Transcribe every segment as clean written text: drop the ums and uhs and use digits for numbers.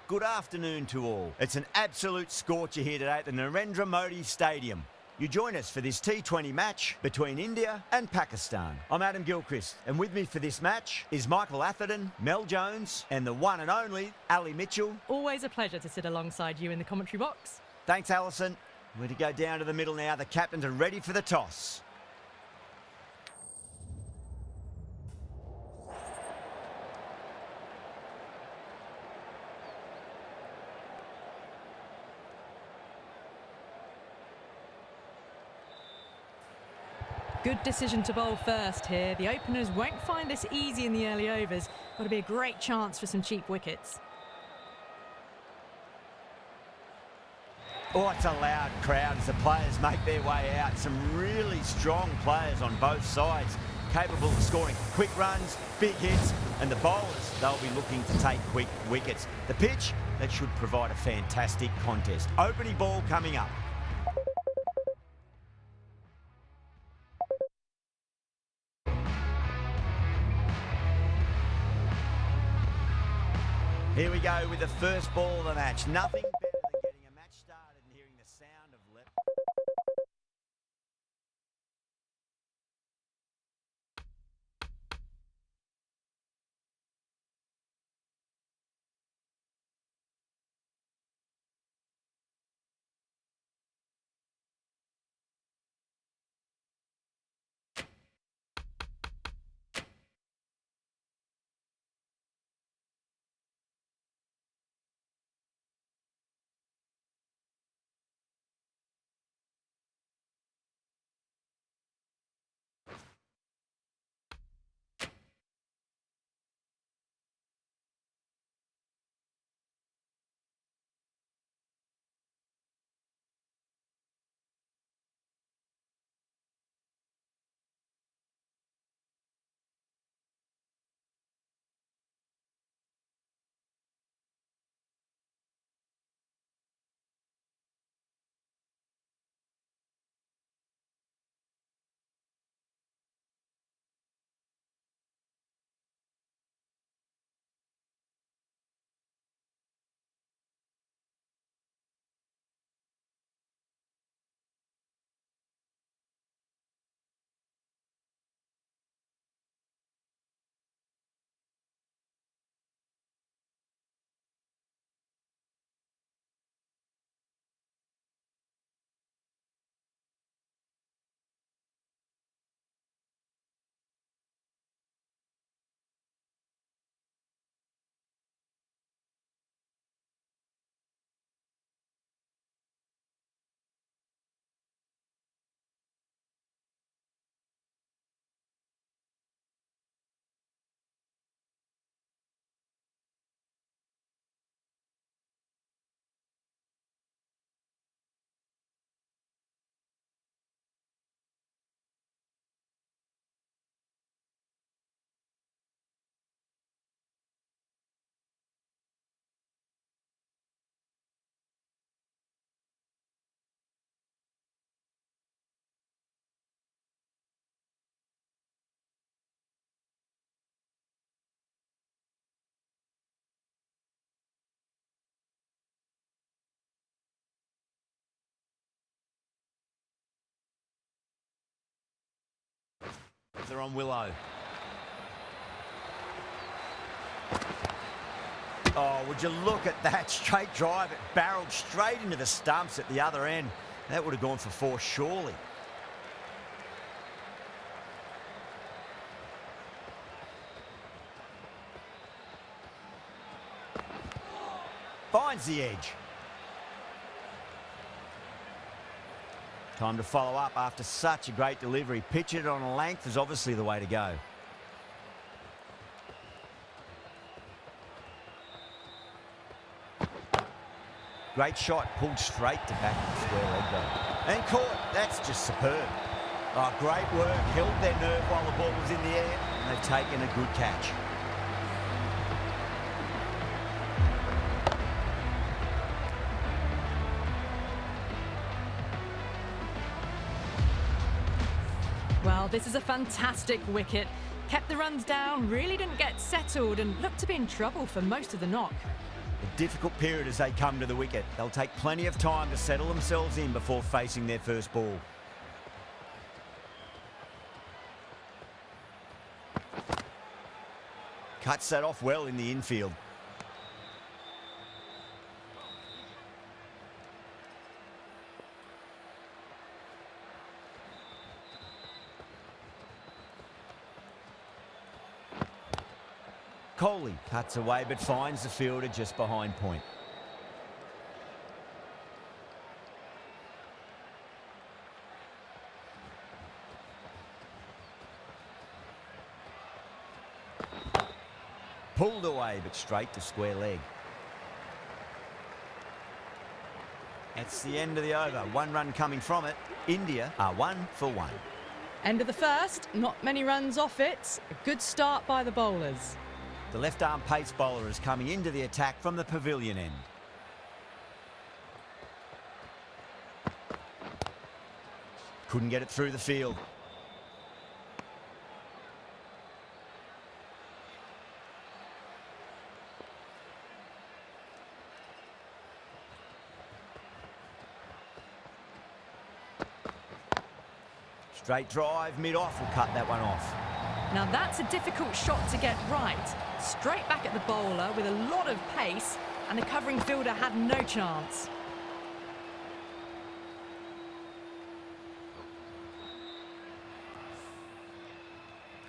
good afternoon to all. It's an absolute scorcher here today at the Narendra Modi Stadium. You join us for this T20 match between India and Pakistan. I'm Adam Gilchrist, and with me for this match is Michael Atherton, Mel Jones, and the one and only Ali Mitchell. Always a pleasure to sit alongside you in the commentary box. Thanks, Alison. We're to go down to the middle now. The captains are ready for the toss. Good decision to bowl first here. The openers won't find this easy in the early overs. Got to be a great chance for some cheap wickets. Oh, it's a loud crowd as the players make their way out. Some really strong players on both sides, capable of scoring quick runs, big hits, and the bowlers, they'll be looking to take quick wickets. The pitch, that should provide a fantastic contest. Opening ball coming up. Here we go with the first ball of the match. Nothing better than getting a match started and hearing the sound of left. They're on Willow. Oh, would you look at that straight drive? It barreled straight into the stumps at the other end. That would have gone for four, surely. Finds the edge. Time to follow up after such a great delivery. Pitch it on a length is obviously the way to go. Great shot, pulled straight to back of the square leg though. And caught, that's just superb. Oh, great work, held their nerve while the ball was in the air, and they've taken a good catch. Well, this is a fantastic wicket. Kept the runs down, really didn't get settled and looked to be in trouble for most of the knock. A difficult period as they come to the wicket. They'll take plenty of time to settle themselves in before facing their first ball. Cuts that off well in the infield. Kohli cuts away but finds the fielder just behind point. Pulled away but straight to square leg. That's the end of the over. 1 run coming from it. India are 1 for 1. End of the first, not many runs off it. A good start by the bowlers. The left-arm pace bowler is coming into the attack from the pavilion end. Couldn't get it through the field. Straight drive, mid-off will cut that one off. Now that's a difficult shot to get right. Straight back at the bowler with a lot of pace, and the covering fielder had no chance.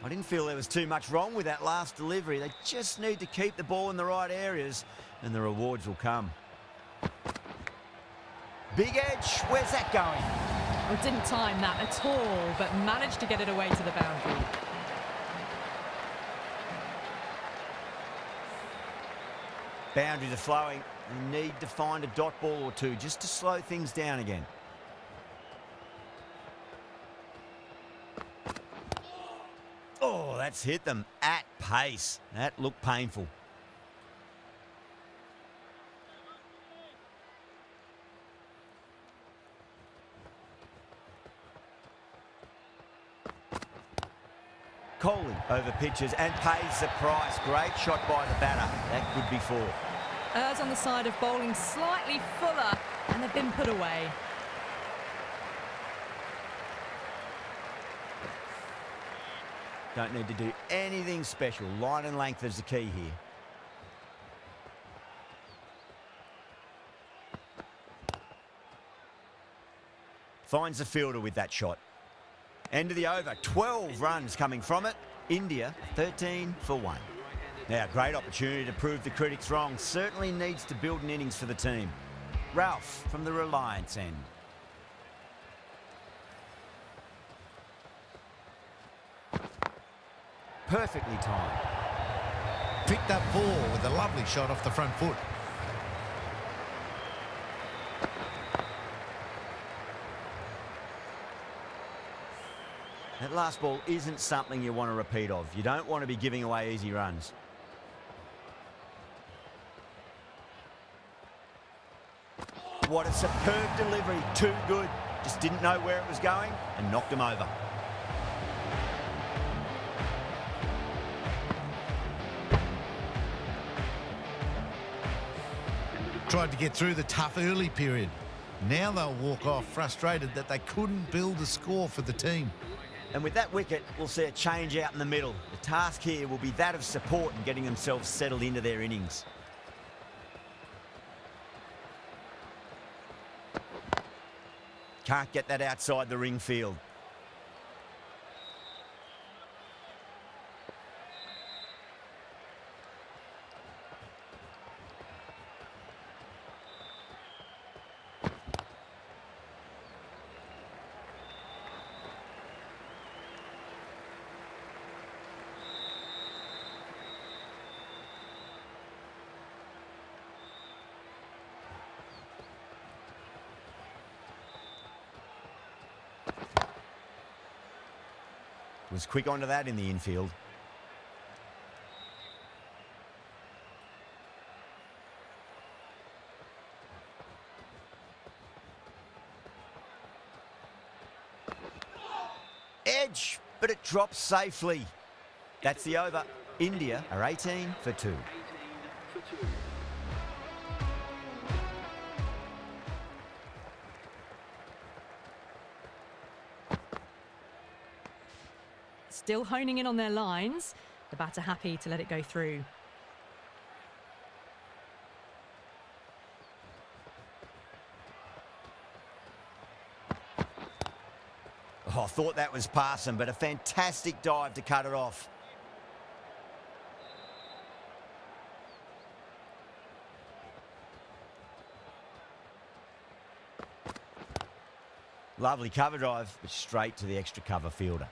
I didn't feel there was too much wrong with that last delivery. They just need to keep the ball in the right areas, and the rewards will come. Big edge, where's that going? Well, didn't time that at all, but managed to get it away to the boundary. Boundaries are flowing. They need to find a dot ball or two just to slow things down again. Oh, that's hit them at pace. That looked painful. Kohli over pitches and pays the price. Great shot by the batter. That could be 4. Errs on the side of bowling slightly fuller, and they've been put away. Don't need to do anything special. Line and length is the key here. Finds the fielder with that shot. End of the over. 12 runs coming from it. India 13 for 1. Now, great opportunity to prove the critics wrong. Certainly needs to build an innings for the team. Ralph from the Reliance end. Perfectly timed. Picked up 4 with a lovely shot off the front foot. That last ball isn't something you want to repeat of. You don't want to be giving away easy runs. What a superb delivery. Too good. Just didn't know where it was going and knocked him over. Tried to get through the tough early period. Now they'll walk off frustrated that they couldn't build a score for the team. And with that wicket, we'll see a change out in the middle. The task here will be that of support and getting themselves settled into their innings. Can't get that outside the ring field. Was quick onto that in the infield. Edge, but it drops safely. That's the over. India are 18 for 2. still honing in on their lines. The batter happy to let it go through. Oh, I thought that was passing, but a fantastic dive to cut it off. Lovely cover drive, but straight to the extra cover fielder.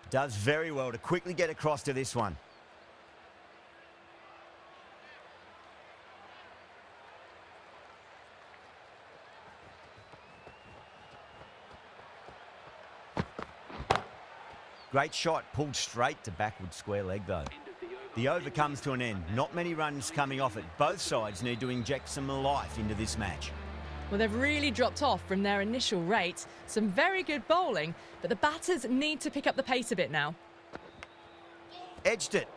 Does very well to quickly get across to this one. Great shot, pulled straight to backward square leg though. The over comes to an end. Not many runs coming off it. Both sides need to inject some life into this match. Well, they've really dropped off from their initial rate. Some very good bowling, but the batters need to pick up the pace a bit now. Edged it.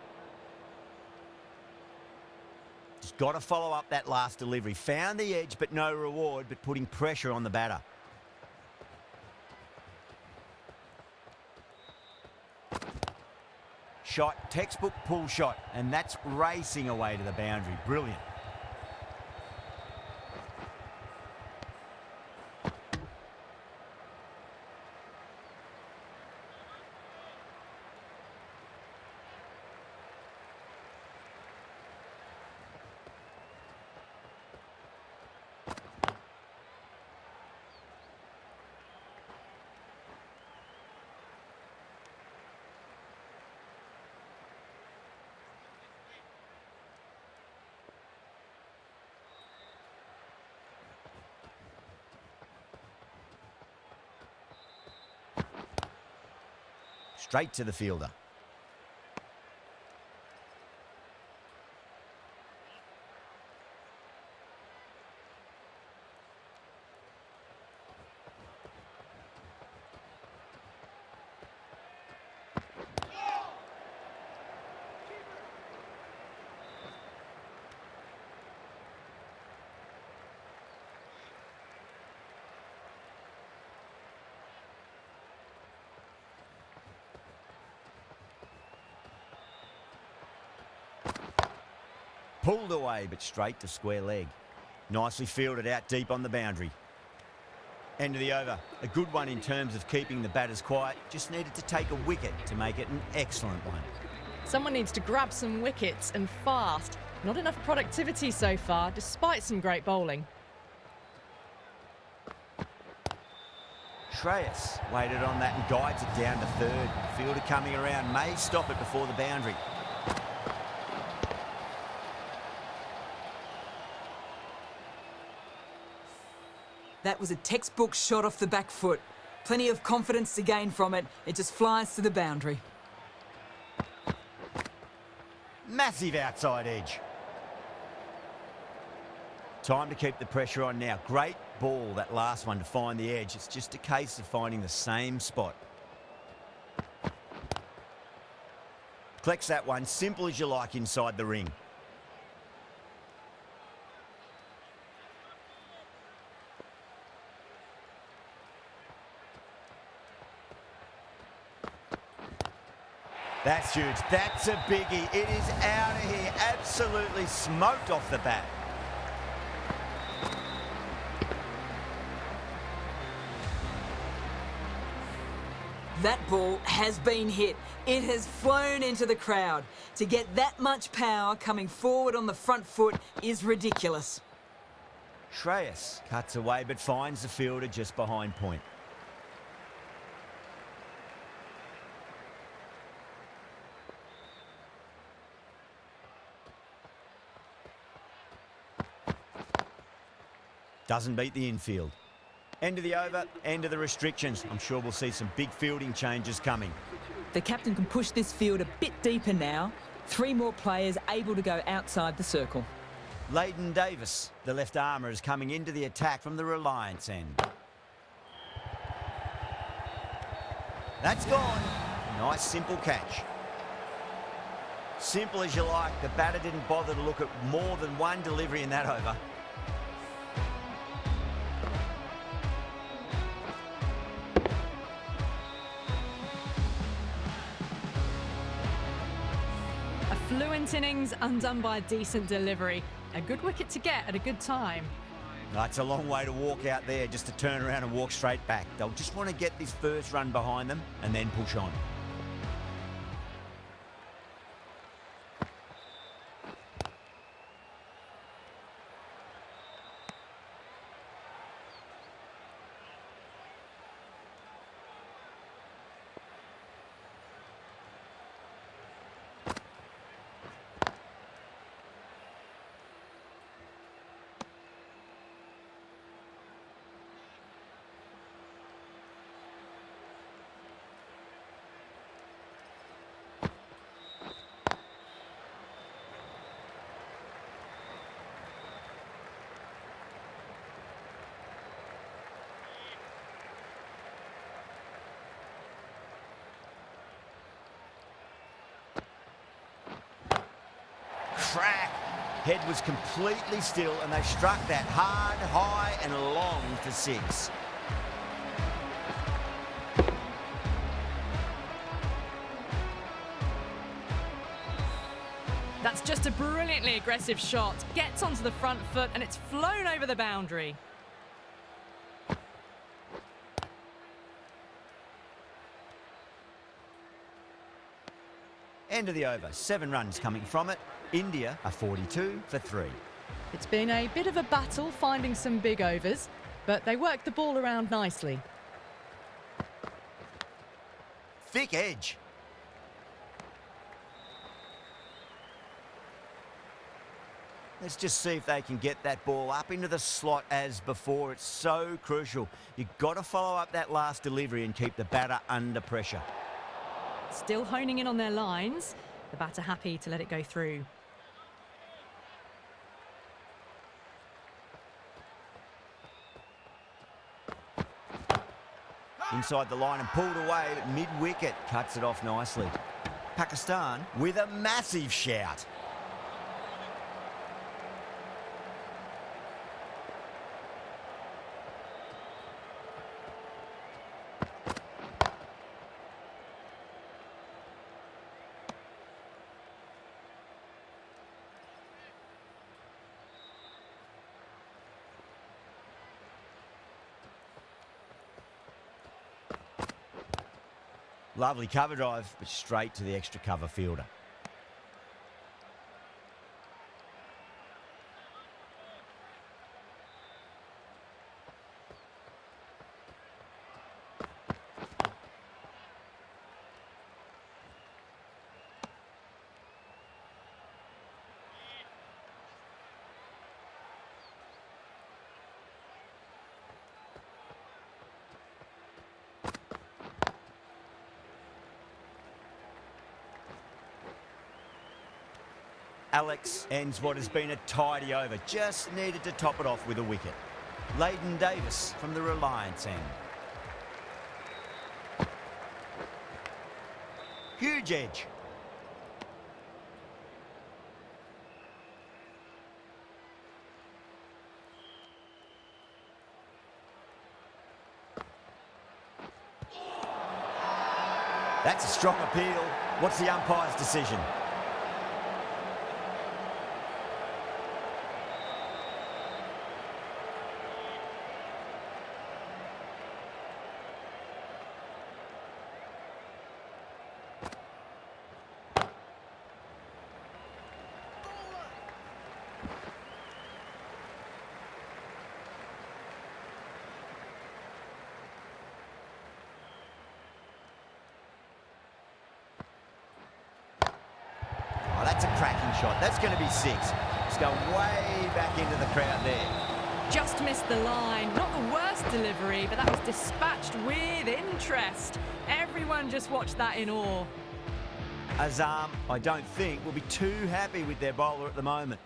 Just got to follow up that last delivery. Found the edge, but no reward, but putting pressure on the batter. Shot, textbook pull shot, and that's racing away to the boundary. Brilliant. Straight to the fielder. Pulled away, but straight to square leg. Nicely fielded out deep on the boundary. End of the over. A good one in terms of keeping the batters quiet. Just needed to take a wicket to make it an excellent one. Someone needs to grab some wickets and fast. Not enough productivity so far, despite some great bowling. Shreyas waited on that and guides it down to third. Fielder coming around may stop it before the boundary. That was a textbook shot off the back foot. Plenty of confidence to gain from it. It just flies to the boundary. Massive outside edge. Time to keep the pressure on now. Great ball, that last one, to find the edge. It's just a case of finding the same spot. Collects that one, simple as you like, inside the ring. That's huge. That's a biggie. It is out of here. Absolutely smoked off the bat. That ball has been hit. It has flown into the crowd. To get that much power coming forward on the front foot is ridiculous. Shreyas cuts away but finds the fielder just behind point. Doesn't beat the infield. End of the over, end of the restrictions. I'm sure we'll see some big fielding changes coming. The captain can push this field a bit deeper now. 3 more players able to go outside the circle. Leighton Davis, the left armour, is coming into the attack from the Reliance end. That's gone. Nice, simple catch. Simple as you like. The batter didn't bother to look at more than one delivery in that over. A fluent innings undone by a decent delivery. A good wicket to get at a good time. That's a long way to walk out there just to turn around and walk straight back. They'll just want to get this first run behind them and then push on. Crack. Head was completely still and they struck that hard, high and long for 6. That's just a brilliantly aggressive shot. Gets onto the front foot and it's flown over the boundary. End of the over. 7 runs coming from it. India are 42 for 3. It's been a bit of a battle finding some big overs, but they worked the ball around nicely. Thick edge. Let's just see if they can get that ball up into the slot as before. It's so crucial. You've got to follow up that last delivery and keep the batter under pressure. Still honing in on their lines. The batter happy to let it go through. Inside the line and pulled away, but mid-wicket cuts it off nicely. Pakistan with a massive shout. Lovely cover drive, but straight to the extra cover fielder. Alex ends what has been a tidy over. Just needed to top it off with a wicket. Leighton Davis from the Reliance end. Huge edge. That's a strong appeal. What's the umpire's decision? Oh, that's a cracking shot. That's going to be 6. It's going way back into the crowd there. Just just missed the line. Not the worst delivery, but that was dispatched with interest. Everyone just watched that in awe. Azam, I don't think, will be too happy with their bowler at the moment.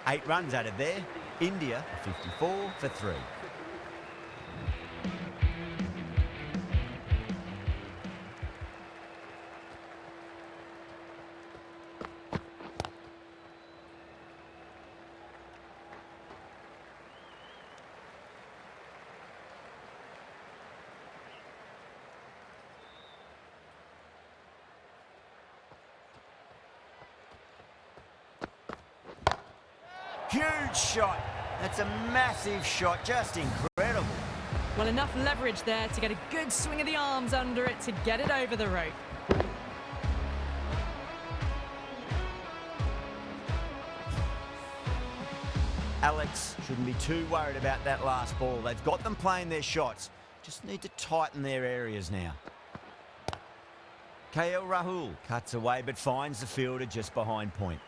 Eight runs out of there. India 54 for 3. Huge shot. That's a massive shot. Just incredible. Well, enough leverage there to get a good swing of the arms under it to get it over the rope. Alex shouldn't be too worried about that last ball. They've got them playing their shots. Just need to tighten their areas now. KL Rahul cuts away but finds the fielder just behind point.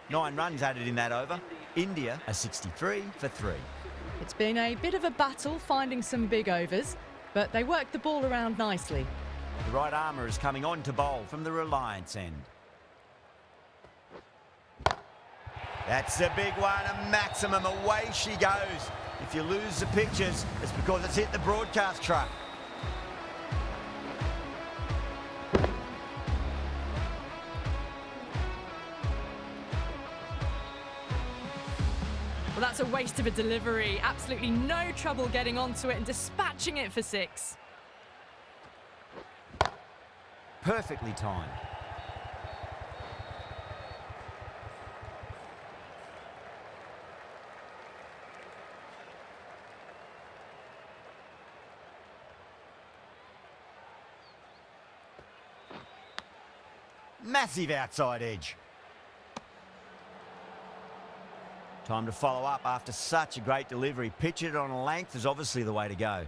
Nine runs added in that over. India are 63 for 3. It's been a bit of a battle finding some big overs, but they worked the ball around nicely. The right armour is coming on to bowl from the Reliance end. That's a big one, a maximum. Away she goes. If you lose the pictures, it's because it's hit the broadcast truck. Well, that's a waste of a delivery. Absolutely no trouble getting onto it and dispatching it for 6. Perfectly timed. Massive outside edge. Time to follow up after such a great delivery. Pitch it on a length is obviously the way to go.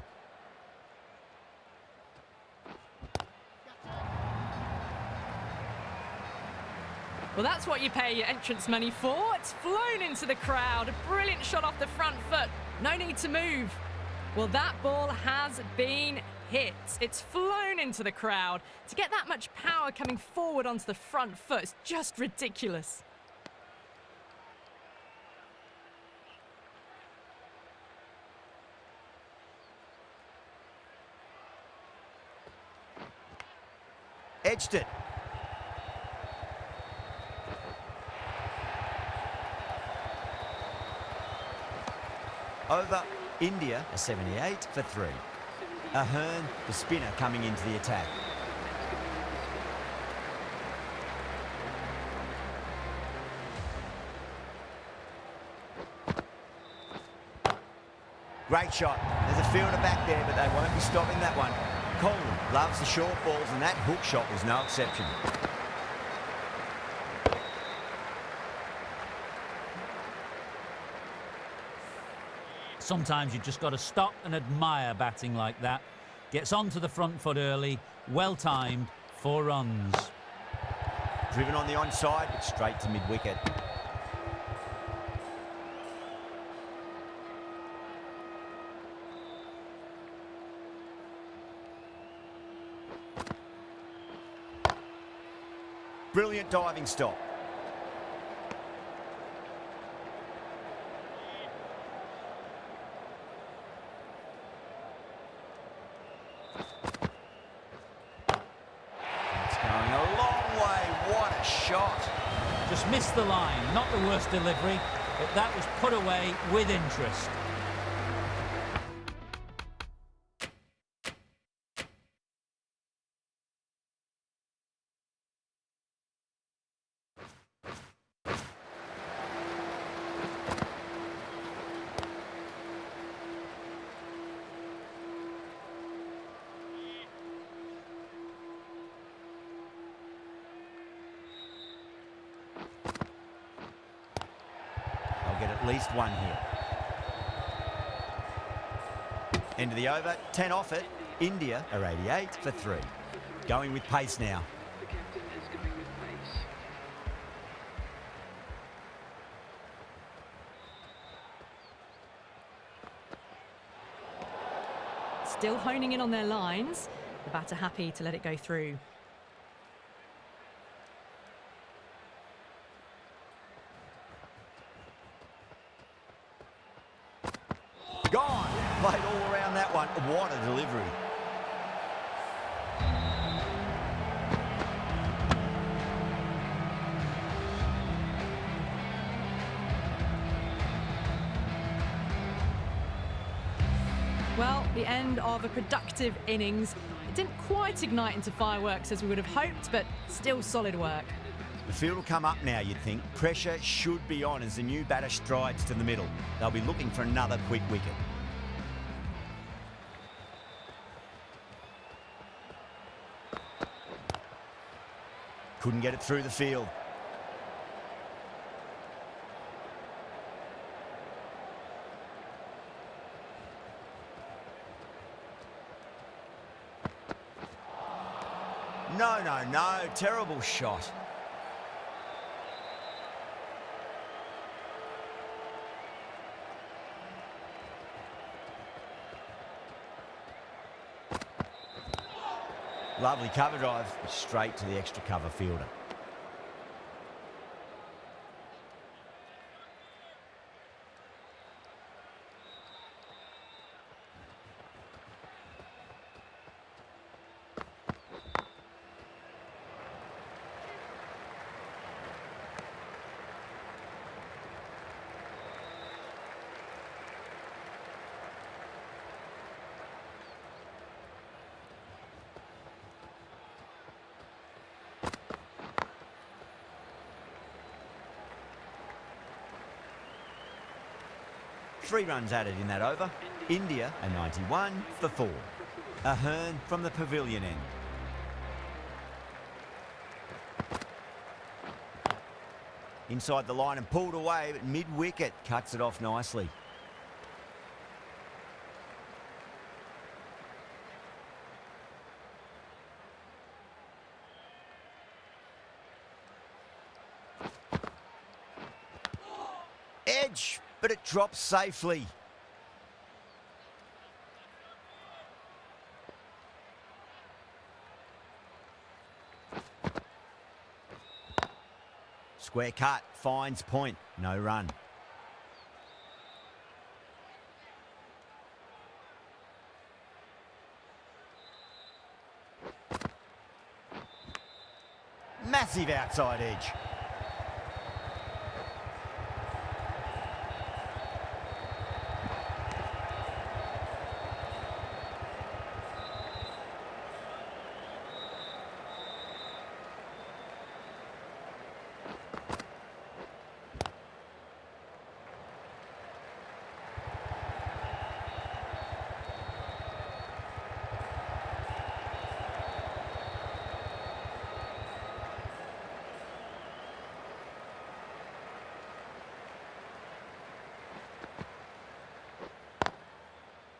Well, that's what you pay your entrance money for. It's flown into the crowd. A brilliant shot off the front foot. No need to move. Well, that ball has been hit. It's flown into the crowd. To get that much power coming forward onto the front foot is just ridiculous. Edged it. Over. India are 78 for 3. Ahern, the spinner, coming into the attack. Great shot. There's a fielder back there, but they won't be stopping that one. Coleman loves the short balls, and that hook shot was no exception. Sometimes you just got to stop and admire batting like that. Gets onto the front foot early, well timed, 4 runs. Driven on the onside, but straight to mid-wicket. Brilliant diving stop. It's going a long way. What a shot. Just missed the line. Not the worst delivery, but that was put away with interest. They'll get at least one here. End of the over, 10 off it. India are 88 for 3. Going with pace now. The captain is going with pace. Still honing in on their lines. The batter happy to let it go through. Gone. Played all around that one. What a delivery. Well, the end of a productive innings. It didn't quite ignite into fireworks as we would have hoped, but still solid work. The field will come up now, you'd think. Pressure should be on as the new batter strides to the middle. They'll be looking for another quick wicket. Couldn't get it through the field. No. Terrible shot. Lovely cover drive, straight to the extra cover fielder. Three runs added in that over. India are 91 for 4. A Hearn from the pavilion end. Inside the line and pulled away, but mid-wicket cuts it off nicely. Edge, but it drops safely. Square cut, finds point, no run. Massive outside edge.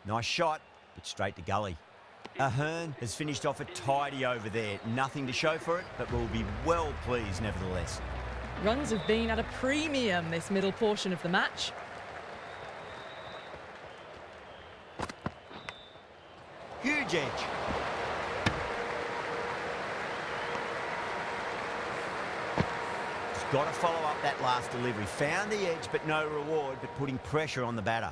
Nice shot, but straight to gully. Ahern has finished off a tidy over there. Nothing to show for it, but will be well pleased nevertheless. Runs have been at a premium this middle portion of the match. Huge edge. got to follow up that last delivery. Found the edge, but no reward, but putting pressure on the batter.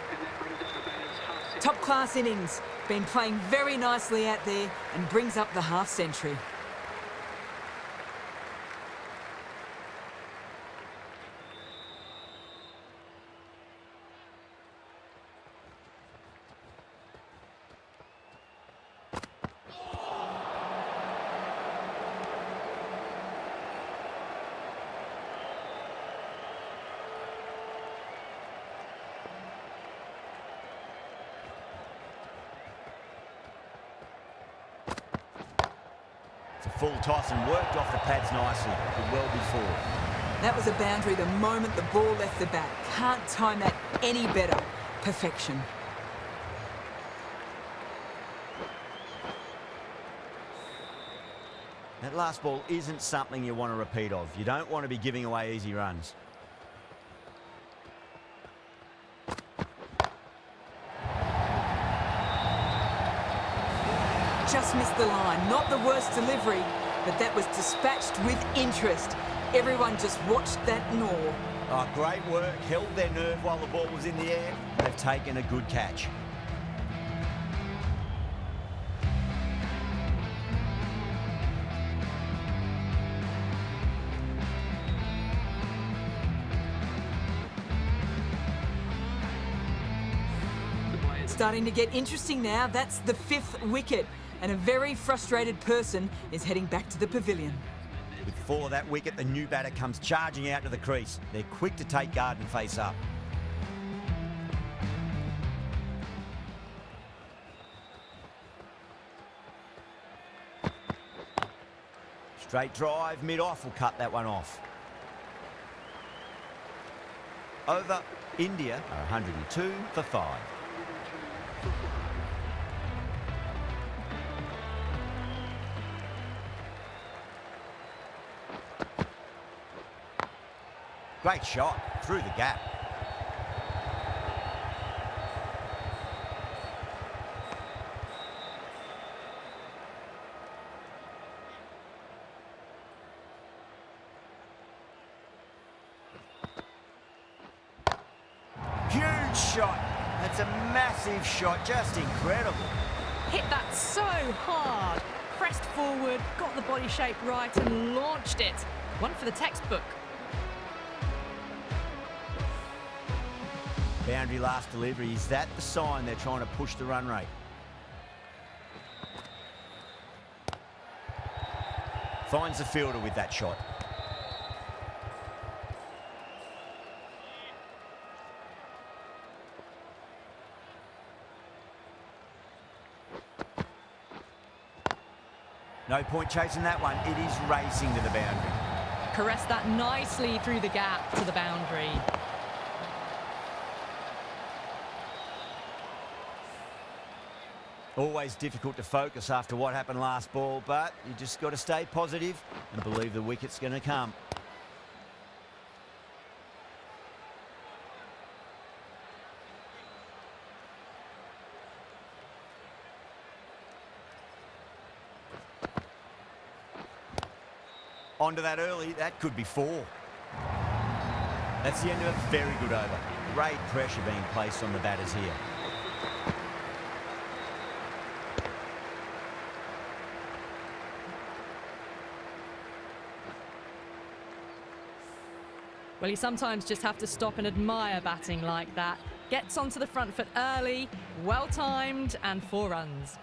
And that brings up the batter's half-century. Top class innings. Been playing very nicely out there and brings up the half century. It's a full toss and worked off the pads nicely, but well before. That was a boundary the moment the ball left the bat. Can't time that any better. Perfection. That last ball isn't something you want to repeat of. You don't want to be giving away easy runs. Just missed the line. Not the worst delivery, but that was dispatched with interest. Everyone just watched that gnaw. Oh, great work. Held their nerve while the ball was in the air. They've taken a good catch. Starting to get interesting now. That's the 5th wicket. And a very frustrated person is heading back to the pavilion. Before that wicket, the new batter comes charging out to the crease. They're quick to take guard and face up. Straight drive, mid-off will cut that one off. Over, India are 102 for 5. Great shot through the gap. Huge shot. That's a massive shot, just incredible. Hit that so hard. Pressed forward, got the body shape right and launched it. One for the textbook. Boundary last delivery. Is that the sign they're trying to push the run rate? Finds the fielder with that shot. No point chasing that one. It is racing to the boundary. Caressed that nicely through the gap to the boundary. Always difficult to focus after what happened last ball, but you just got to stay positive and believe the wicket's going to come. Onto that early, that could be 4. That's the end of a very good over. Great pressure being placed on the batters here. Well, you sometimes just have to stop and admire batting like that. Gets onto the front foot early, well-timed, and 4 runs.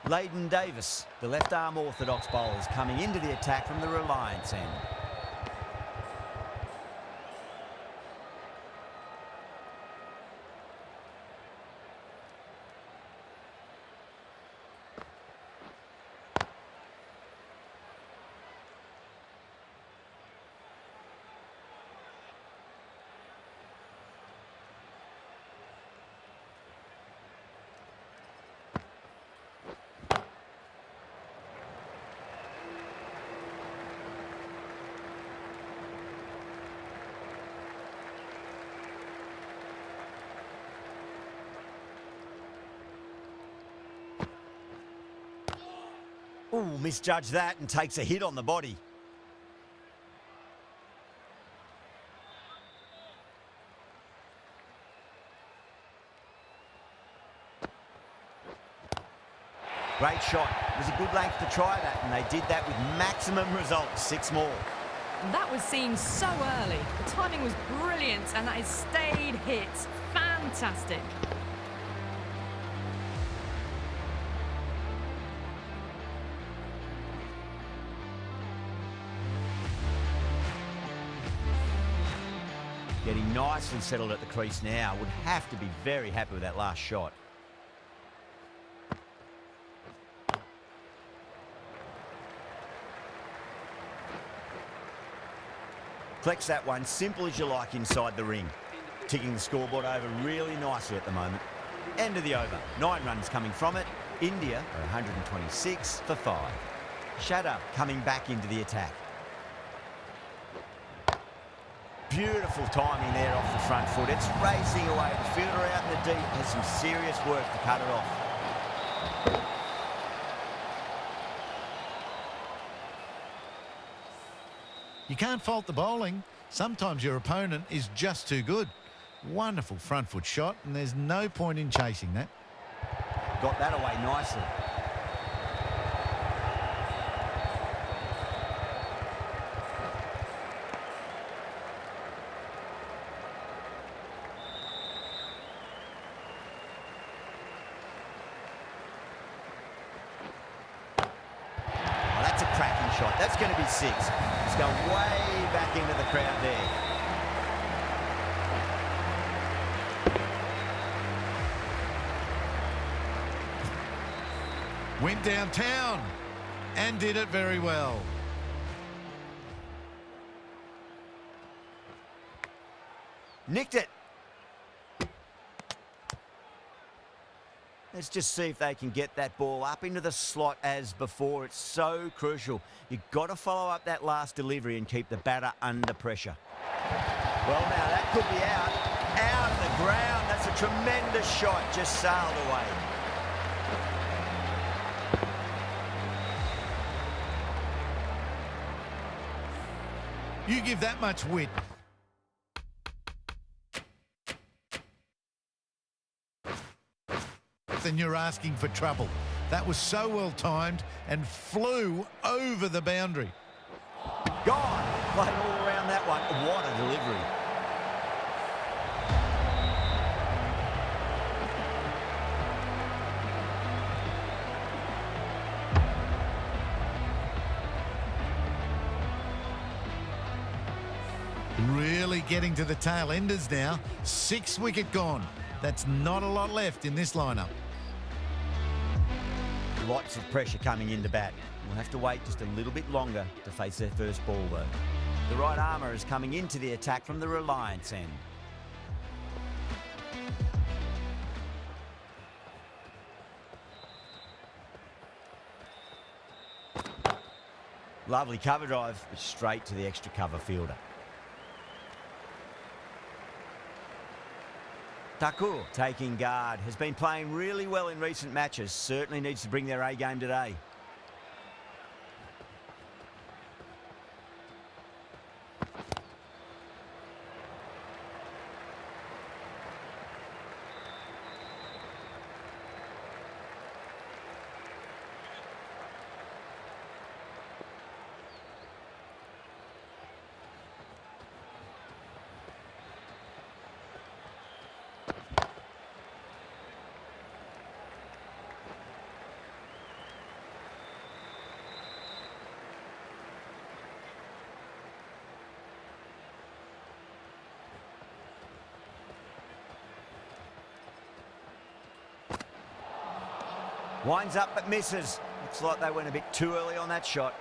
Leighton Davis, the left-arm orthodox bowler, is coming into the attack from the Reliance end. Ooh, misjudged that and takes a hit on the body. Great shot. It was a good length to try that, and they did that with maximum results. 6 more. And that was seen so early. The timing was brilliant, and that is stayed hit. Fantastic. Getting nicely settled at the crease now. Would have to be very happy with that last shot. Flex that one, simple as you like inside the ring. Ticking the scoreboard over really nicely at the moment. End of the over. 9 runs coming from it. India are 126 for 5. Shatter coming back into the attack. Beautiful timing there off the front foot. It's racing away. The fielder out in the deep has some serious work to cut it off. You can't fault the bowling. Sometimes your opponent is just too good. Wonderful front foot shot, and there's no point in chasing that. Got that away nicely. Oh, that's a cracking shot. That's going to be 6. It's going way back into the crowd there. Went downtown and did it very well. Nicked it. Let's just see if they can get that ball up into the slot as before. It's so crucial. You've got to follow up that last delivery and keep the batter under pressure. Well, now that could be out. Out of the ground. That's a tremendous shot. Just sailed away. You give that much wit, then you're asking for trouble. That was so well timed and flew over the boundary. Gone. Played all around that one. What a delivery. Really getting to the tail enders now. 6 wicket gone. That's not a lot left in this lineup. Lots of pressure coming into bat. We'll have to wait just a little bit longer to face their first ball, though. The right armour is coming into the attack from the Reliance end. Lovely cover drive, but straight to the extra cover fielder. Thakur taking guard, has been playing really well in recent matches, certainly needs to bring their A game today. Winds up but misses. Looks like they went a bit too early on that shot.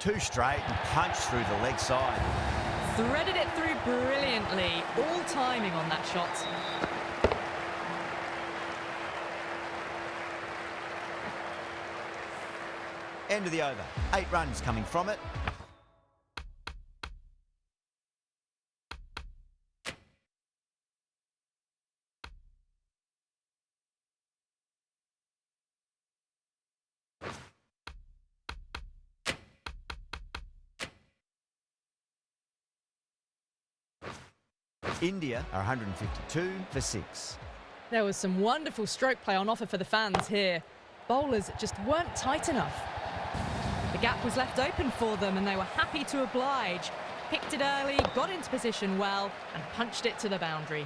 Too straight and punched through the leg side. Threaded it through brilliantly. All timing on that shot. End of the over. 8 runs coming from it. India are 152 for 6. There was some wonderful stroke play on offer for the fans here. Bowlers just weren't tight enough. The gap was left open for them and they were happy to oblige. Picked it early, got into position well and punched it to the boundary.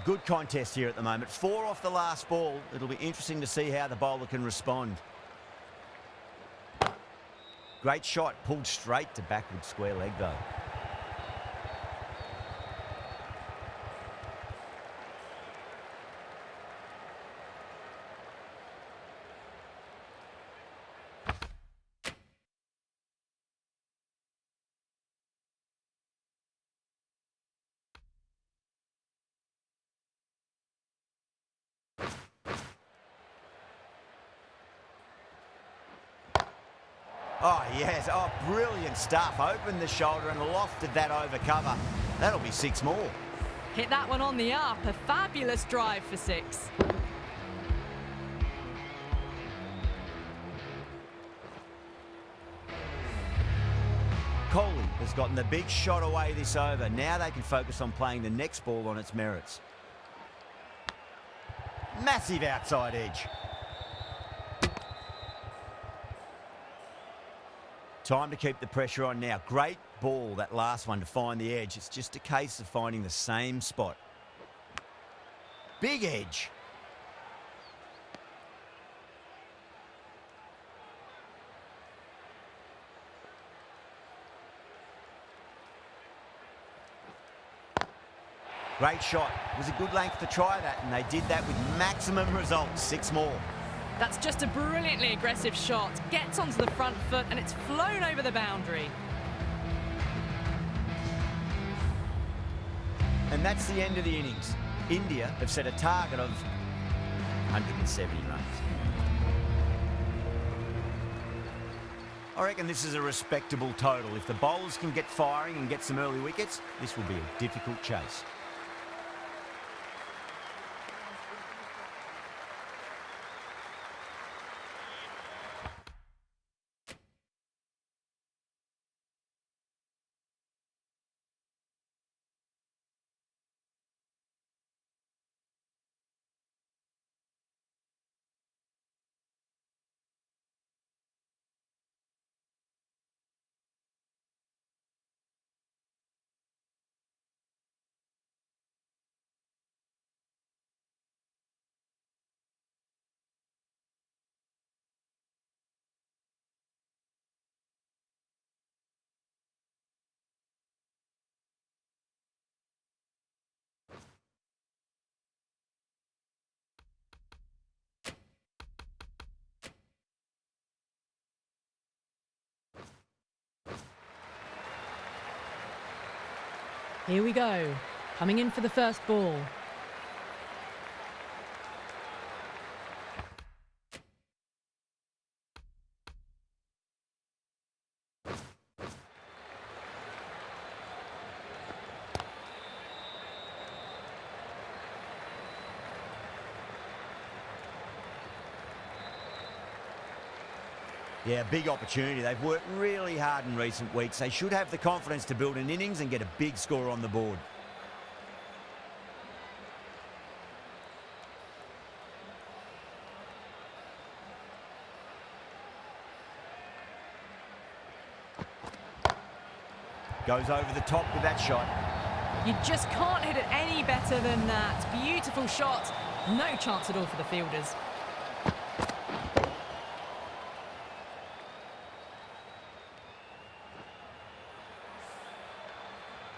Good contest here at the moment. 4 off the last ball. It'll be interesting to see how the bowler can respond. Great shot, pulled straight to backward square leg though. Oh, yes. Oh, brilliant stuff. Opened the shoulder and lofted that over cover. That'll be 6 more. Hit that one on the up. A fabulous drive for 6. Kohli has gotten the big shot away this over. Now they can focus on playing the next ball on its merits. Massive outside edge. Time to keep the pressure on now. Great ball, that last one, to find the edge. It's just a case of finding the same spot. Big edge. Great shot. It was a good length to try that, and they did that with maximum results. 6 more. That's just a brilliantly aggressive shot. Gets onto the front foot and it's flown over the boundary. And that's the end of the innings. India have set a target of 170 runs. I reckon this is a respectable total. If the bowlers can get firing and get some early wickets, this will be a difficult chase. Here we go. Coming in for the first ball. Yeah, big opportunity. They've worked really hard in recent weeks. They should have the confidence to build an innings and get a big score on the board. Goes over the top with that shot. You just can't hit it any better than that. Beautiful shot. No chance at all for the fielders.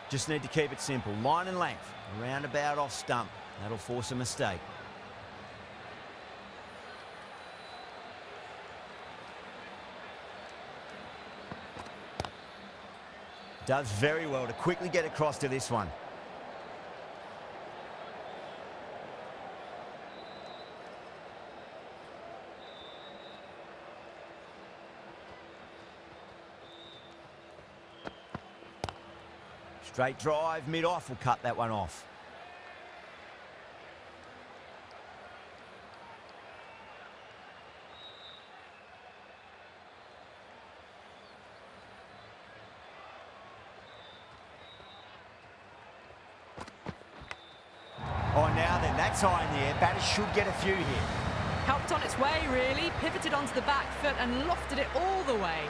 Just need to keep it simple. Line and length. Roundabout off stump. That'll force a mistake. Does very well to quickly get across to this one. Straight drive, mid-off will cut that one off. Oh, now then, that's high in the air. Batters should get a few here. Helped on its way, really. Pivoted onto the back foot and lofted it all the way.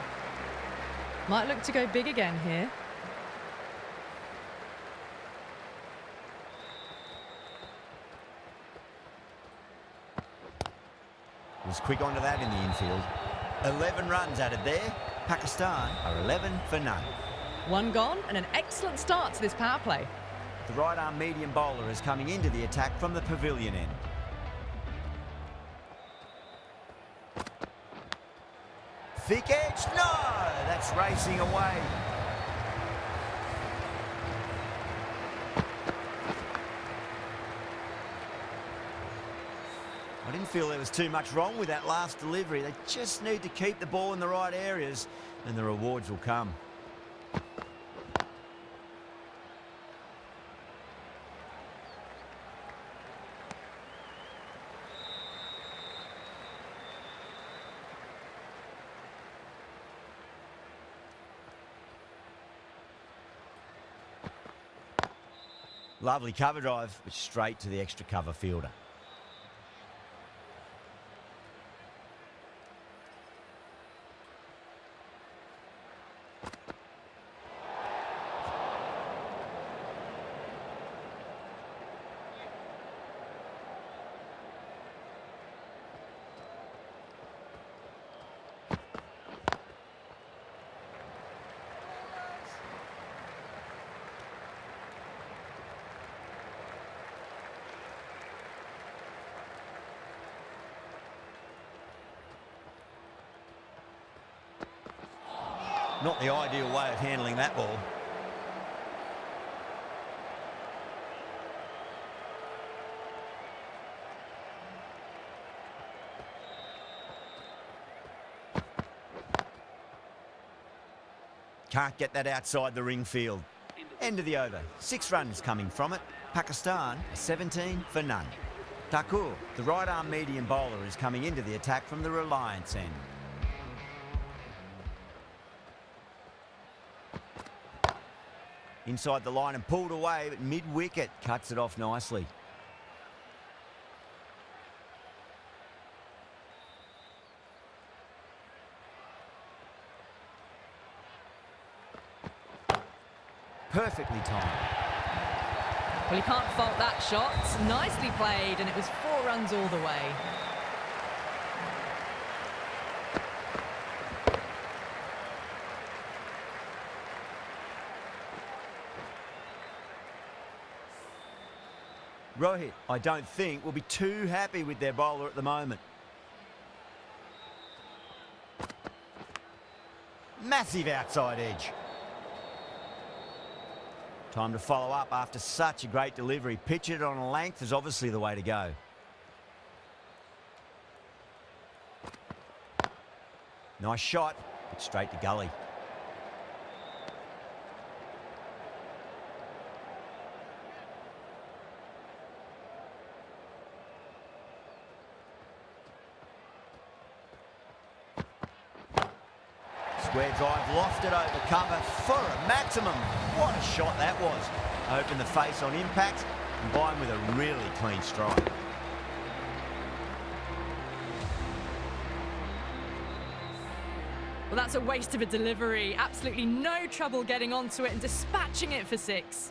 Might look to go big again here. Was quick onto that in the infield. 11 runs added there. Pakistan are 11 for none. One gone and an excellent start to this power play. The right-arm medium bowler is coming into the attack from the pavilion end. Thick edge, no! That's racing away. I didn't feel there was too much wrong with that last delivery. They just need to keep the ball in the right areas and the rewards will come. Lovely cover drive, but straight to the extra cover fielder. Not the ideal way of handling that ball. Can't get that outside the ring field. End of the over. 6 runs coming from it. Pakistan, 17 for none. Thakur, the right-arm medium bowler, is coming into the attack from the Reliance end. Inside the line and pulled away, but mid-wicket cuts it off nicely. Perfectly timed. Well, you can't fault that shot. Nicely played, and it was 4 runs all the way. Rohit, I don't think, will be too happy with their bowler at the moment. Massive outside edge. Time to follow up after such a great delivery. Pitch it on a length is obviously the way to go. Nice shot, but straight to gully. Square drive lofted over cover for a maximum. What a shot that was. Open the face on impact, combined with a really clean strike. Well, that's a waste of a delivery. Absolutely no trouble getting onto it and dispatching it for 6.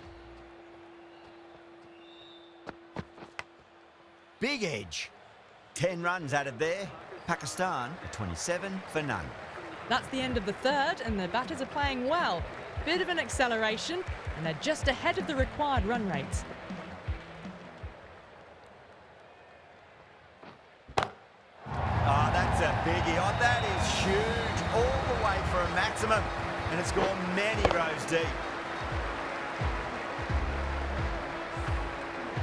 Big edge. 10 runs added there. Pakistan are 27 for none. That's the end of the 3rd, and the batters are playing well. Bit of an acceleration, and they're just ahead of the required run rate. Oh, that's a biggie. Oh, that is huge. All the way for a maximum. and it's gone many rows deep.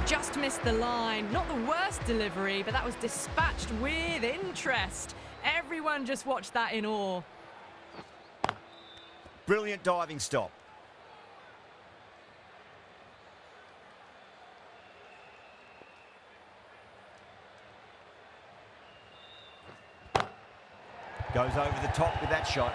Just missed the line. Not the worst delivery, but that was dispatched with interest. Everyone just watched that in awe. Brilliant diving stop. Goes over the top with that shot.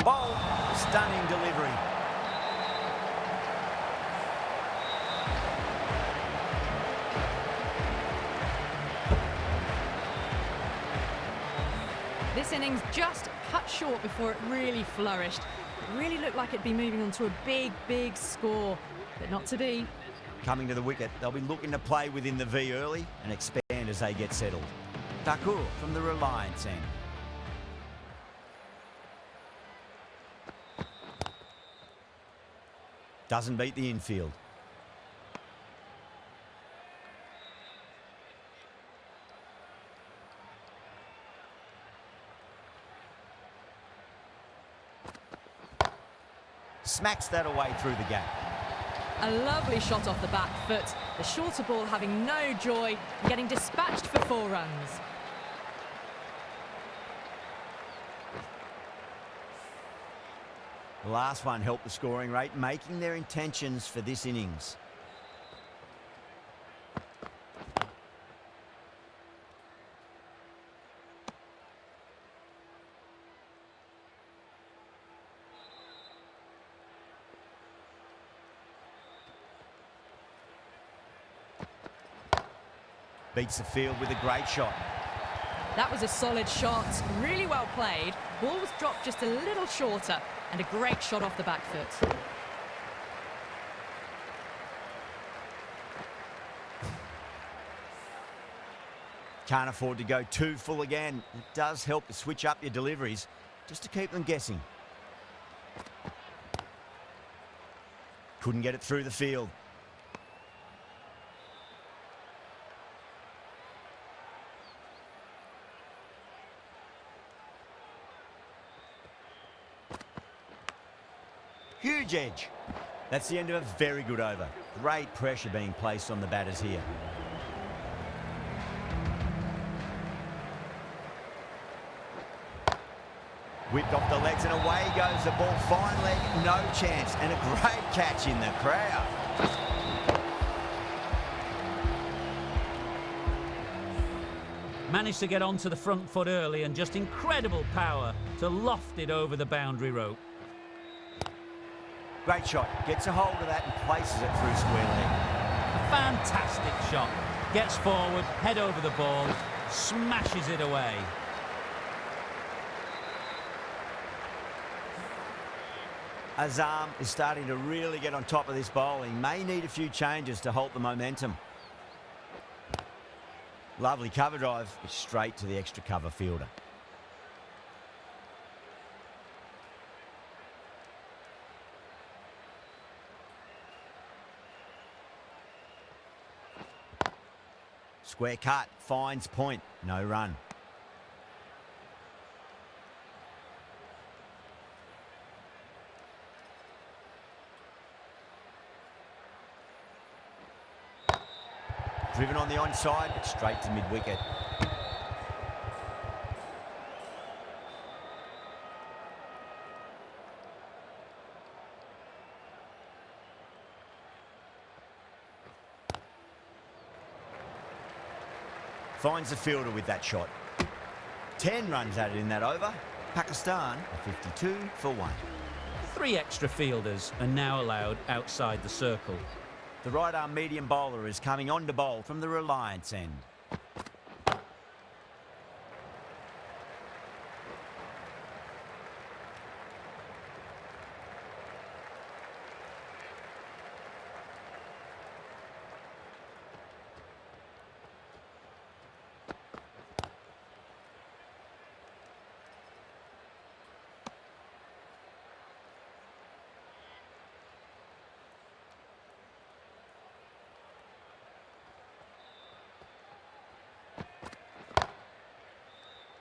Bold, stunning delivery. This innings just cut short before it really flourished. It really looked like it'd be moving on to a big, big score, but not to be. Coming to the wicket, they'll be looking to play within the V early and expand as they get settled. Thakur from the Reliance end. Doesn't beat the infield. Smacks that away through the gap. A lovely shot off the back foot. The shorter ball having no joy and getting dispatched for 4 runs. The last one helped the scoring rate, making their intentions for this innings. Beats the field with a great shot. That was a solid shot, really well played. Ball was dropped just a little shorter and a great shot off the back foot. Can't afford to go too full again. It does help to switch up your deliveries just to keep them guessing. Couldn't get it through the field. Huge edge. That's the end of a very good over. Great pressure being placed on the batters here. Whipped off the legs and away goes the ball. Fine leg, no chance. And a great catch in the crowd. Managed to get onto the front foot early and just incredible power to loft it over the boundary rope. Great shot. Gets a hold of that and places it through square leg. A fantastic shot. Gets forward, head over the ball, smashes it away. Azam is starting to really get on top of this bowling. May need a few changes to halt the momentum. Lovely cover drive, straight to the extra cover fielder. Square cut, finds point, no run. Driven on the onside, but straight to mid-wicket. Finds the fielder with that shot. 10 runs added in that over. Pakistan, 52 for 1. 3 extra fielders are now allowed outside the circle. The right-arm medium bowler is coming on to bowl from the Reliance end.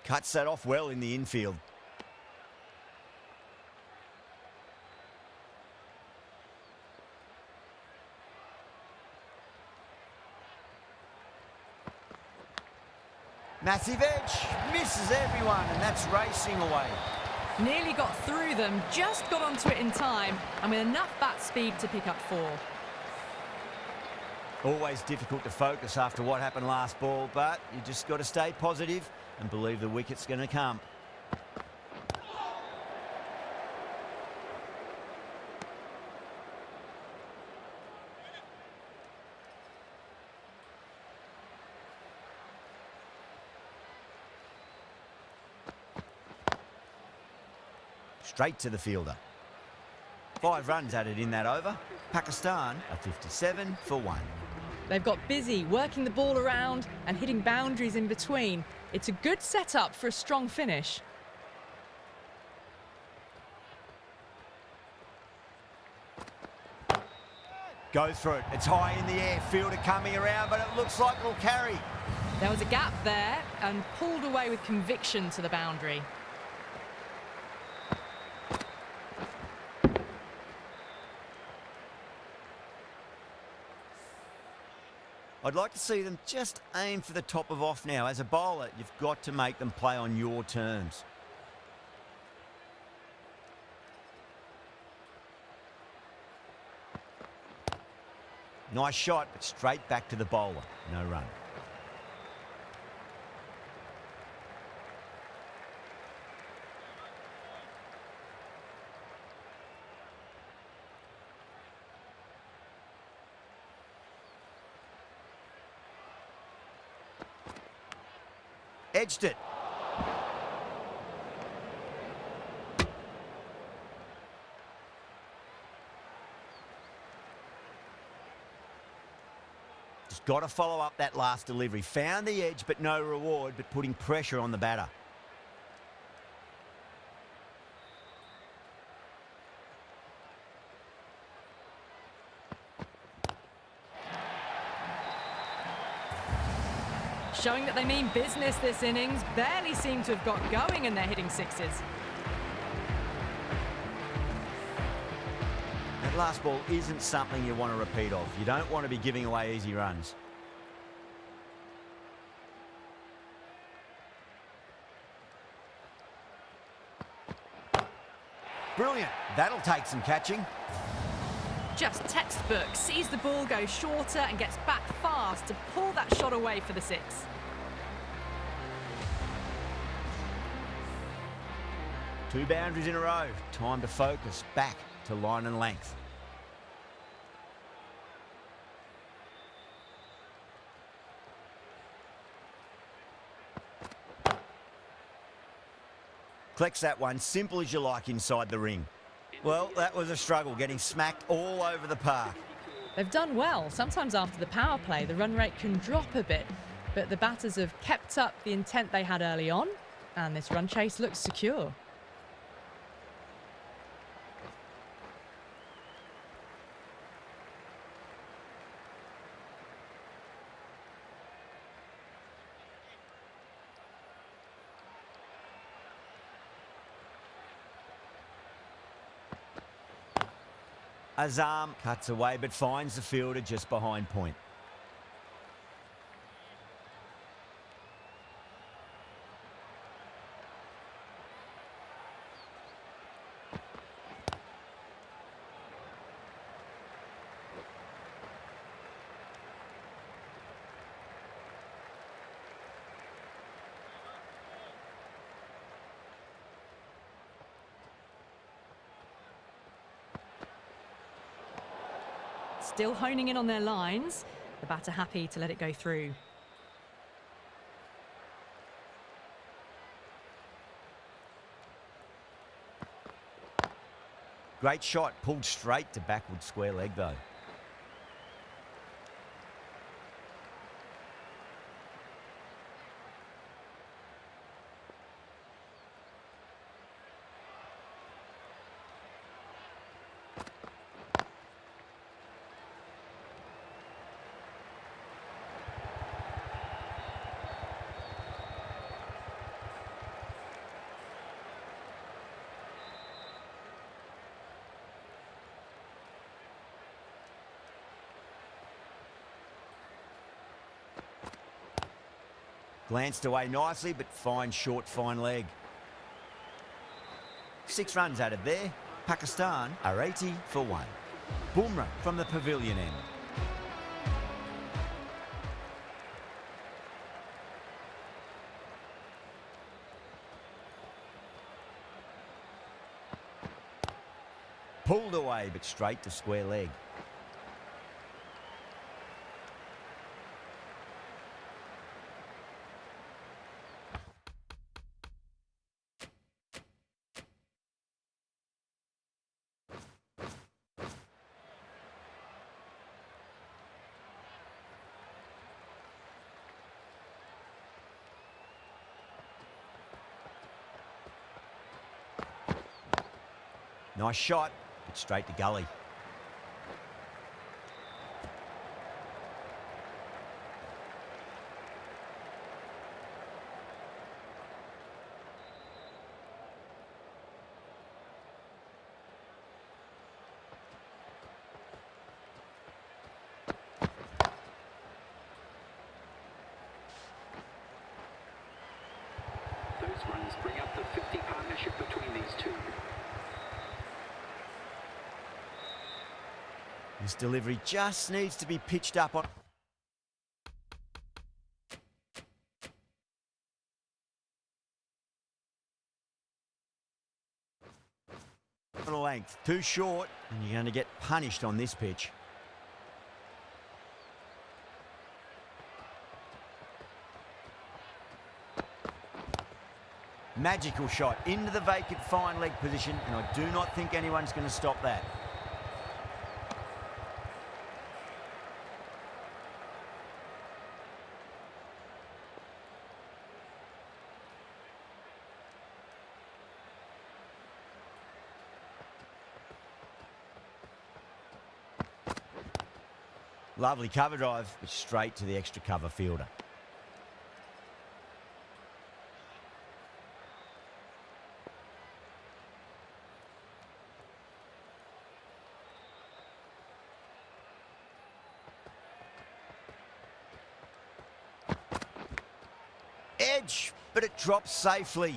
Cuts that off well in the infield. Massive edge, misses everyone, and that's racing away. Nearly got through them, just got onto it in time, and with enough bat speed to pick up 4. Always difficult to focus after what happened last ball, but you just got to stay positive and believe the wicket's going to come. Straight to the fielder. 5 runs added in that over. Pakistan are 57 for 1. They've got busy working the ball around and hitting boundaries in between. It's a good setup for a strong finish. Go through it. It's high in the air. Fielder coming around, but it looks like it'll carry. There was a gap there and pulled away with conviction to the boundary. I'd like to see them just aim for the top of off now. As a bowler, you've got to make them play on your terms. Nice shot, but straight back to the bowler. No run. Edged it. Just got to follow up that last delivery. Found the edge, but no reward, but putting pressure on the batter. Showing that they mean business this innings. Barely seem to have got going and they're hitting 6s. That last ball isn't something you want to repeat of. You don't want to be giving away easy runs. Brilliant. That'll take some catching. Just textbook. Sees the ball go shorter and gets back fast to pull that shot away for the 6. Two boundaries in a row. Time to focus. Back to line and length. Collects that one, simple as you like inside the ring. Well, that was a struggle, getting smacked all over the park. They've done well. Sometimes after the power play, the run rate can drop a bit, but the batters have kept up the intent they had early on, and this run chase looks secure. Azam cuts away but finds the fielder just behind point. Still honing in on their lines. The batter happy to let it go through. Great shot, pulled straight to backward square leg though. Glanced away nicely, but fine short, fine leg. 6 runs added there. Pakistan are 80 for 1. Bumrah from the pavilion end. Pulled away, but straight to square leg. Nice shot, but straight to gully. Those runs bring up the 50 partnership between these two. This delivery just needs to be pitched up on a length. Too short, and you're going to get punished on this pitch. Magical shot into the vacant fine leg position, and I do not think anyone's going to stop that. Lovely cover drive, but straight to the extra cover fielder. Edge, but it drops safely.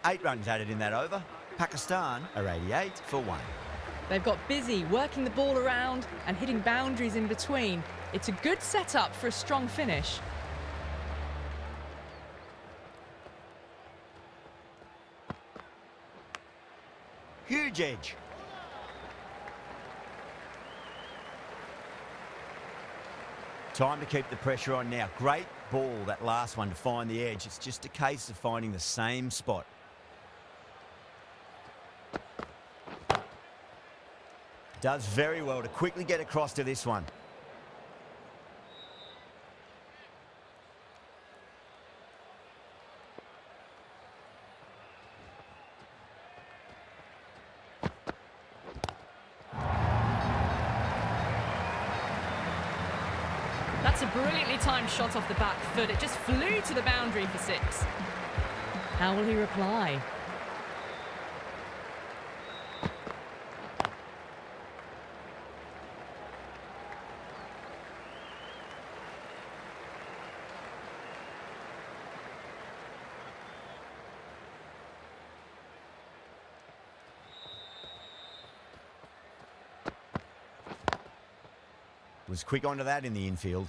8 runs added in that over. Pakistan are 88 for 1. They've got busy working the ball around and hitting boundaries in between. It's a good setup for a strong finish. Huge edge. Time to keep the pressure on now. Great ball, that last one, to find the edge. It's just a case of finding the same spot. Does very well to quickly get across to this one. That's a brilliantly timed shot off the back foot. It just flew to the boundary for 6. How will he reply? Was quick onto that in the infield.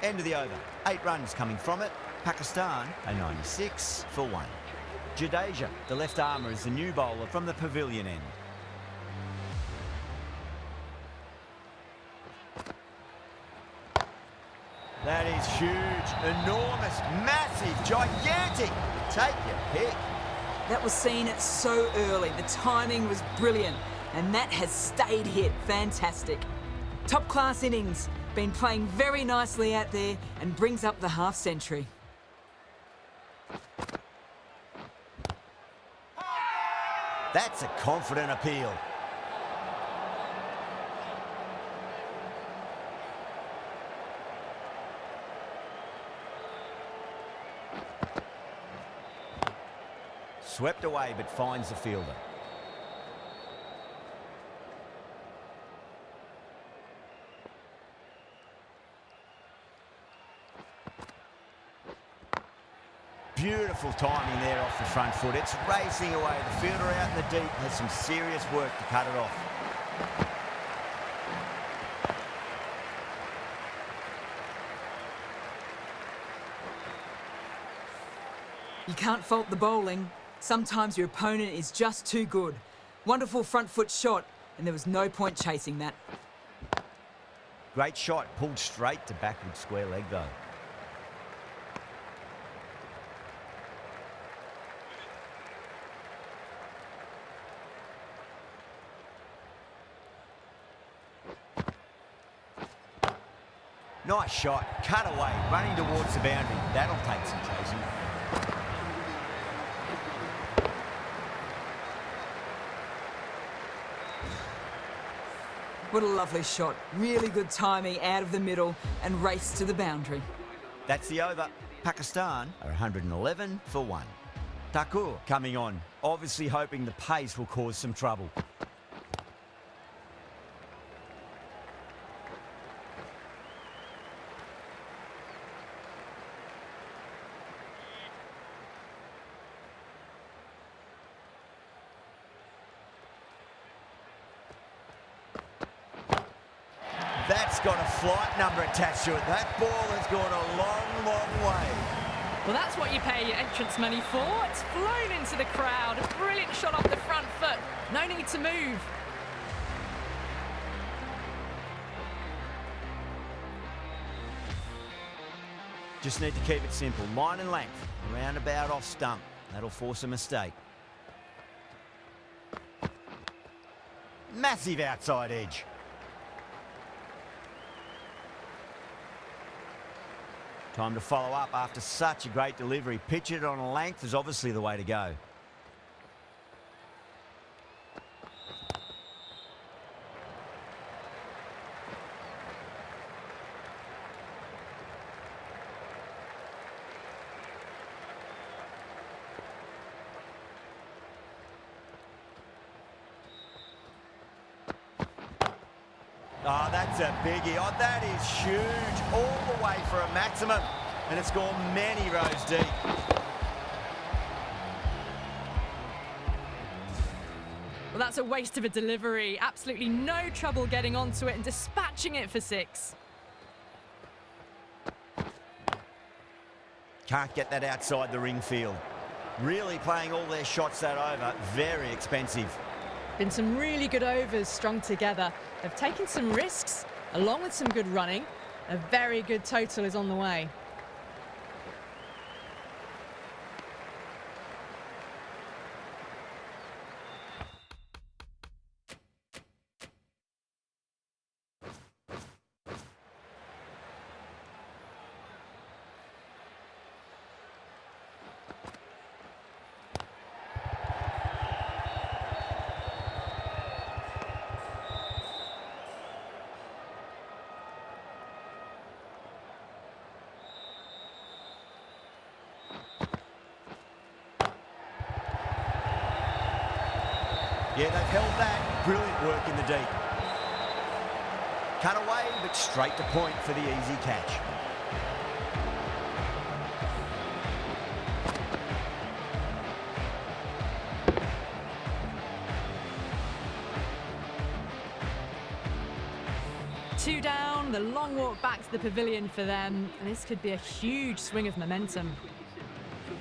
End of the over. 8 runs coming from it. Pakistan a 96 for 1. Jadeja, the left armour, is the new bowler from the pavilion end. That is huge, enormous, massive, gigantic. Take your pick. That was seen so early. The timing was brilliant, and that has stayed hit. Fantastic. Top class innings. Been playing very nicely out there and brings up the half century. That's a confident appeal. Swept away but finds the fielder. Beautiful timing there off the front foot. It's racing away. The fielder out in the deep has some serious work to cut it off. You can't fault the bowling. Sometimes your opponent is just too good. Wonderful front foot shot, and there was no point chasing that. Great shot, pulled straight to backward square leg though. Nice shot, cut away, running towards the boundary. That'll take some chasing. What a lovely shot. Really good timing out of the middle and race to the boundary. That's the over. Pakistan are 111 for 1. Thakur coming on, obviously hoping the pace will cause some trouble. That's got a flight number attached to it. That ball has gone a long, long way. Well, that's what you pay your entrance money for. It's flown into the crowd. A brilliant shot off the front foot. No need to move. Just need to keep it simple. Line and length. Around about off stump. That'll force a mistake. Massive outside edge. Time to follow up after such a great delivery. Pitch it on a length is obviously the way to go. Oh, that's a biggie. Oh, that is huge. All the way for a maximum. And it's gone many rows deep. Well, that's a waste of a delivery. Absolutely no trouble getting onto it and dispatching it for 6. Can't get that outside the ring field. Really playing all their shots that over. Very expensive. Been some really good overs strung together. They've taken some risks, along with some good running. A very good total is on the way. Yeah, they've held that. Brilliant work in the deep. Cut away, but straight to point for the easy catch. Two down, on, the long walk back to the pavilion for them, and this could be a huge swing of momentum.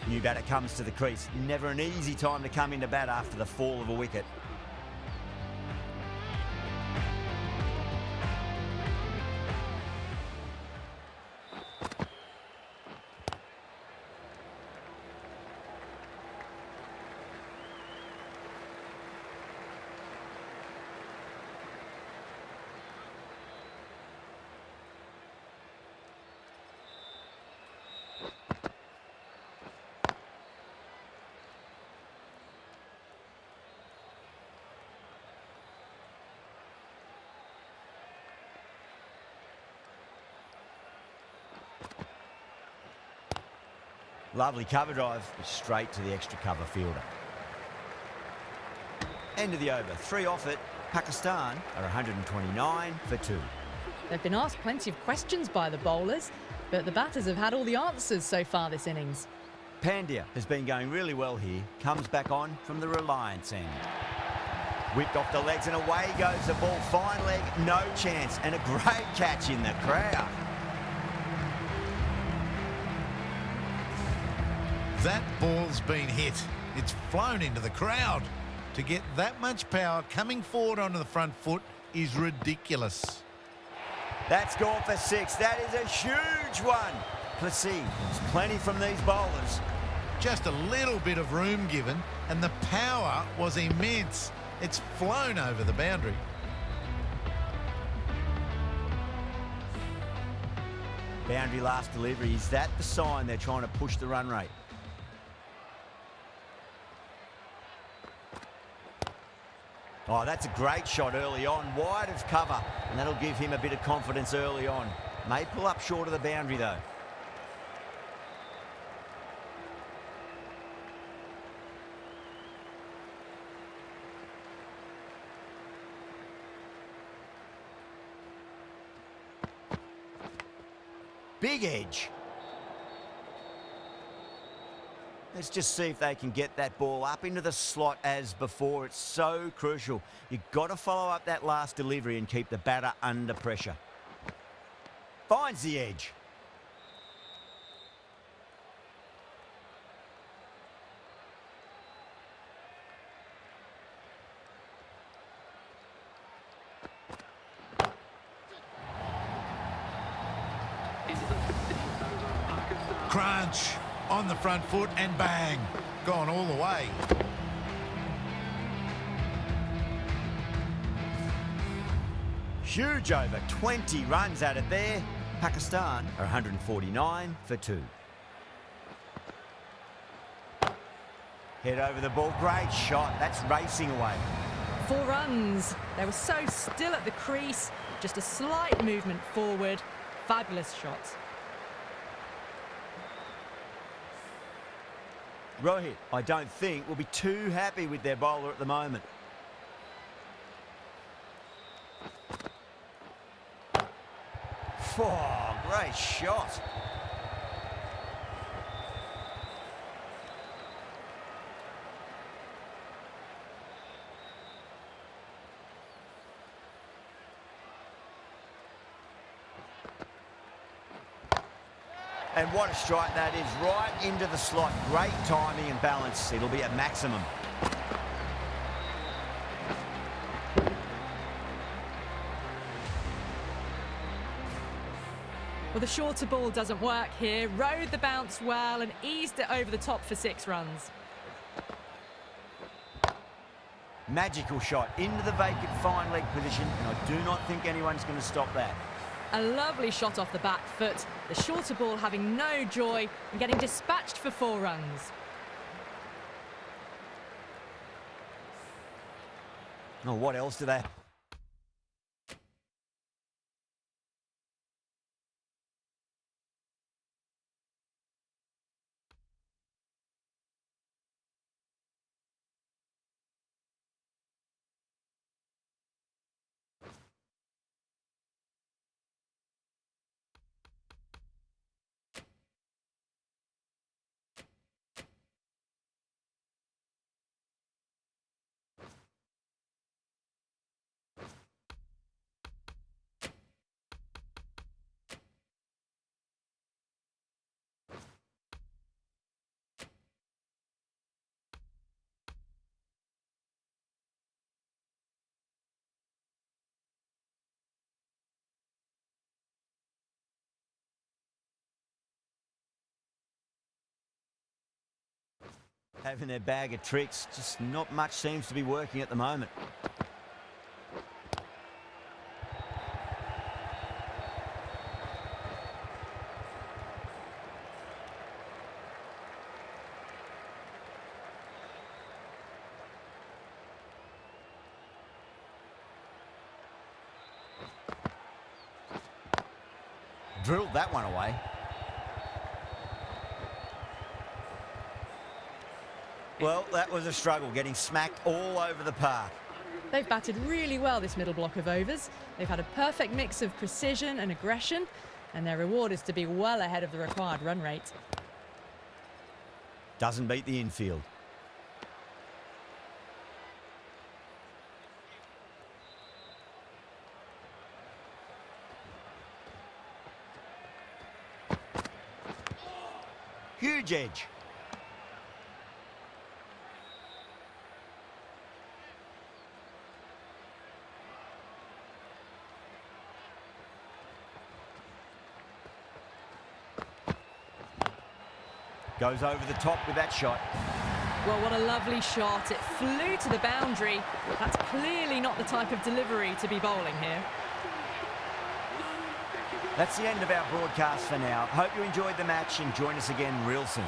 New batter comes to the crease. Never an easy time to come into bat after the fall of a wicket. Lovely cover drive, straight to the extra cover fielder. End of the over, 3 off it. Pakistan are 129 for 2. They've been asked plenty of questions by the bowlers, but the batters have had all the answers so far this innings. Pandya has been going really well here. Comes back on from the Reliance end. Whipped off the legs and away goes the ball. Fine leg, no chance. And a great catch in the crowd. That ball's been hit. It's flown into the crowd. To get that much power coming forward onto the front foot is ridiculous. That's gone for 6. That is a huge one. Plessis, there's plenty from these bowlers. Just a little bit of room given, and the power was immense. It's flown over the boundary. Boundary last delivery. Is that the sign they're trying to push the run rate? Oh, that's a great shot early on, wide of cover, and that'll give him a bit of confidence early on. May pull up short of the boundary, though. Big edge. Let's just see if they can get that ball up into the slot as before. It's so crucial. You've got to follow up that last delivery and keep the batter under pressure. Finds the edge. Crunch on the front foot and bang, gone all the way. Huge over, 20 runs out of there. Pakistan are 149 for 2. Head over the ball, great shot. That's racing away. 4 runs. They were so still at the crease, just a slight movement forward. Fabulous shot. Rohit, I don't think, will be too happy with their bowler at the moment. Oh, great shot. And what a strike that is, right into the slot. Great timing and balance. It'll be at maximum. Well, the shorter ball doesn't work here. Rode the bounce well and eased it over the top for 6 runs. Magical shot into the vacant fine leg position, and I do not think anyone's going to stop that. A lovely shot off the back foot. The shorter ball having no joy and getting dispatched for 4 runs. Oh, what else do they... Having their bag of tricks, just not much seems to be working at the moment. Drilled that one away. Well, that was a struggle, getting smacked all over the park. They've batted really well this middle block of overs. They've had a perfect mix of precision and aggression, and their reward is to be well ahead of the required run rate. Doesn't beat the infield. Huge edge. Goes over the top with that shot. Well, what a lovely shot. It flew to the boundary. That's clearly not the type of delivery to be bowling here. That's the end of our broadcast for now. Hope you enjoyed the match and join us again real soon.